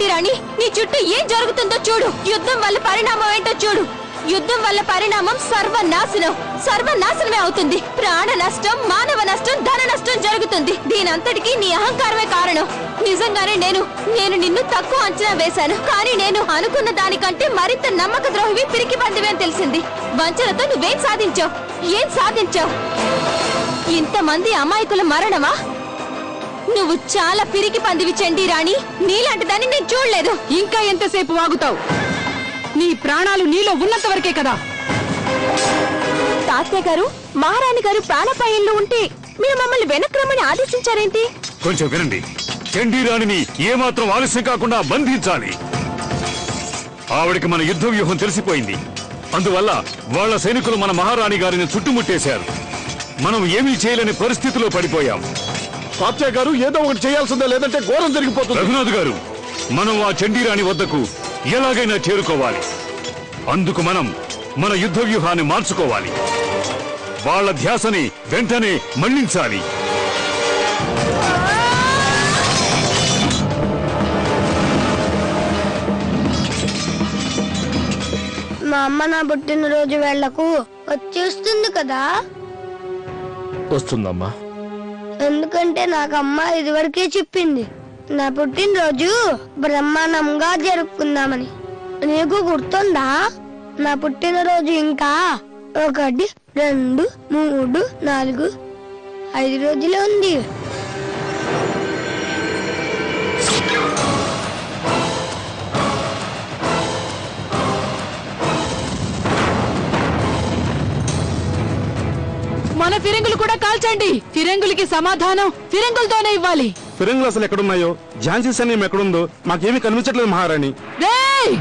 చండి రాణి, నీ చుట్టూ ఏం జరుగుతుందో చూడు. యుద్ధం వల్ల పరిణామం ఏంటో చూడు. యుద్ధం వల్ల పరిణామం సర్వనాశనమే అవుతుంది. ప్రాణ నష్టం, మానవ నష్టం, ధన నష్టం జరుగుతుంది. దీనంతటికీ నీ అహంకారమే కారణం. నిజంగానే నేను నిన్ను తక్కువ అంచనా వేశాను. కానీ నేను అనుకున్న దానికంటే మరింత నమ్మక ద్రోహివి, పిరికి పందివి అని తెలిసింది. వంచనతో నువ్వేం సాధించావు? ఇంతమంది అమాయకుల మరణమా? నువ్వు చాలా పిరికి పందివి చండి రాణి. నీలాంటి దాన్ని నేను చూడలేదు. ఇంకా ఎంతసేపు వాగుతావు? నీ ప్రాణాలు నీలో ఉన్నంత వరకే కదా. తాతయ్య గారు, మహారాణి గారు ప్రాణపాయంలో ఉంటే మీరు మమ్మల్ని వెనక్కి రమ్మని ఆదేశించారేంటి? కొంచెం వినండి. చండీ రాణిని ఏమాత్రం ఆలస్యం కాకుండా బంధించాలి. ఆవిడికి మన యుద్ధ వ్యూహం తెలిసిపోయింది. అందువల్ల వాళ్ళ సైనికులు మన మహారాణి గారిని చుట్టుముట్టేశారు. మనం ఏమీ చేయలేని పరిస్థితిలో పడిపోయాం. తాతయ్య గారు, ఏదో ఒకటి చేయాల్సిందే, లేదంటే ఘోరం జరిగిపోతుంది. రఘునాథ్ గారు, మనం ఆ చండీరాణి వద్దకు ఎలాగైనా చేరుకోవాలి. అందుకు మనం మన యుద్ధ వ్యూహాన్ని మార్చుకోవాలి. వాళ్ళ ధ్యాసని వెంటనే మళ్లించాలి. మా అమ్మ నా పుట్టినరోజు వేళ్లకు వచ్చేస్తుంది కదా? వస్తుందమ్మా. ఎందుకంటే నాకు అమ్మ ఇదివరకే చెప్పింది నా పుట్టినరోజు బ్రహ్మాండంగా జరుపుకుందామని. నీకు గుర్తుందా? నా పుట్టినరోజు ఇంకా 1, 2, 3, 4, 5 రోజులే ఉంది. మన ఫిరంగులు కూడా కాల్చండి. ఫిరంగులకి సమాధానం ఫిరంగులతోనే ఇవ్వాలి. ఫిరంగులు అసలు ఎక్కడున్నాయో, ఝాన్సీ సైన్యం ఎక్కడుందో మాకేమీ కనిపించట్లేదు మహారాణి. రేయ్!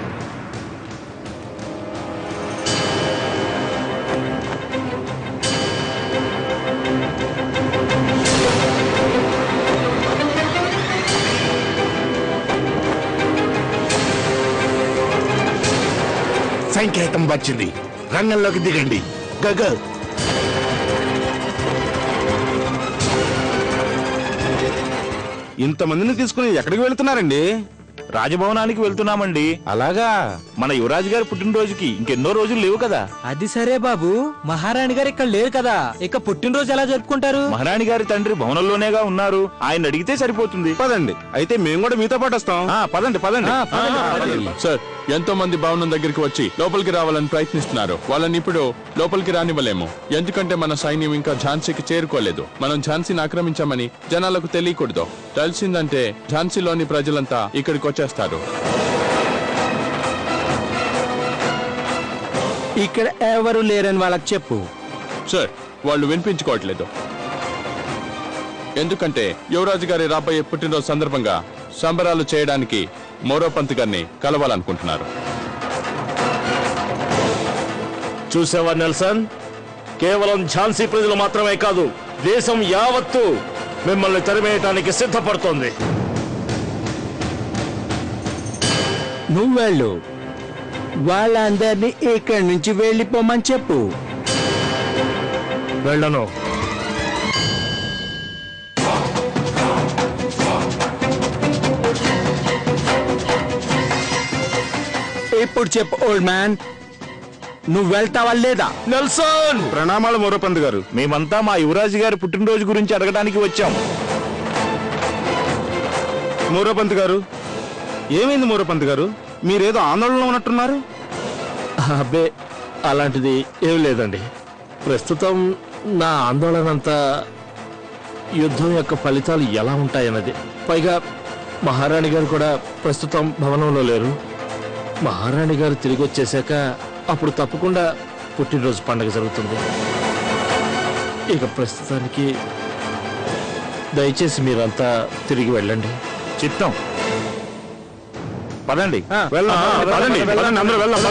సంకేతం వచ్చింది, రంగంలోకి దిగండి. గగ ఇంతమందిని తీసుకుని ఎక్కడికి వెళుతున్నారండి? రాజభవనానికి వెళ్తున్నామండి. అలాగా? మన యువరాజు గారి పుట్టినరోజుకి ఇంకెన్నో రోజులు లేవు కదా. అది సరే బాబు, మహారాణి గారు ఇక్కడ లేరు కదా, ఇక పుట్టినరోజు ఎలా జరుపుకుంటారు? మహారాణి గారి తండ్రి భవనంలోనేగా ఉన్నారు, ఆయన అడిగితే సరిపోతుంది. పదండి, అయితే మేము కూడా మీతో పాటు వస్తాం. పదండి పదండి. సార్, ఎంతో మంది భవనం దగ్గరికి వచ్చి లోపలికి రావాలని ప్రయత్నిస్తున్నారు. వాళ్ళని ఇప్పుడు లోపలికి రానివ్వలేము. ఎందుకంటే మన సైన్యం ఇంకా ఝాన్సీకి చేరుకోలేదు. మనం ఝాన్సీని ఆక్రమించామని జనాలకు తెలియకూడదు. తెలిసిందంటే ఝాన్సీలోని ప్రజలంతా ఇక్కడికి వచ్చేస్తారు. ఇక్కడ ఎవరు లేరని వాళ్ళకి చెప్పు. సార్, వాళ్ళు వినిపించుకోవట్లేదు. ఎందుకంటే యువరాజు గారి రాబోయే పుట్టినరోజు సందర్భంగా సంబరాలు చేయడానికి మోరోపంత్ గారిని కలవాలనుకుంటున్నారు. చూసావా నెల్సన్, కేవలం ఝాన్సీ ప్రజలు మాత్రమే కాదు, దేశం యావత్తు మిమ్మల్ని తరిమేయటానికి సిద్ధపడుతోంది. నువ్వెళ్ళు, వాళ్ళందరినీ ఇక్కడి నుంచి వెళ్ళిపోమని చెప్పు. వెళ్ళను. ఇప్పుడు చెప్పు ఓల్డ్ మ్యాన్, నువ్వు వెళ్తావా లేదా? నెల్సన్! ప్రణామాలు మోరోపంత్ గారు. మేమంతా మా యువరాజు గారి పుట్టినరోజు గురించి అడగడానికి వచ్చాం. మోరోపంత్ గారు, ఏమైంది మోరోపంత్ గారు? మీరేదో ఆందోళనలో ఉన్నట్టున్నారు. అబ్బే, అలాంటిది ఏం లేదండి. ప్రస్తుతం నా ఆందోళన అంతా యుద్ధం యొక్క ఫలితాలు ఎలా ఉంటాయన్నది. పైగా మహారాణి గారు కూడా ప్రస్తుతం భవనంలో లేరు. మహారాణి గారు తిరిగి వచ్చేసాక అప్పుడు తప్పకుండా పుట్టినరోజు పండుగ జరుగుతుంది. ఇక ప్రస్తుతానికి దయచేసి మీరంతా తిరిగి వెళ్ళండి. చిత్తం. పదండి. పదండి, అందరూ వెళ్దాం.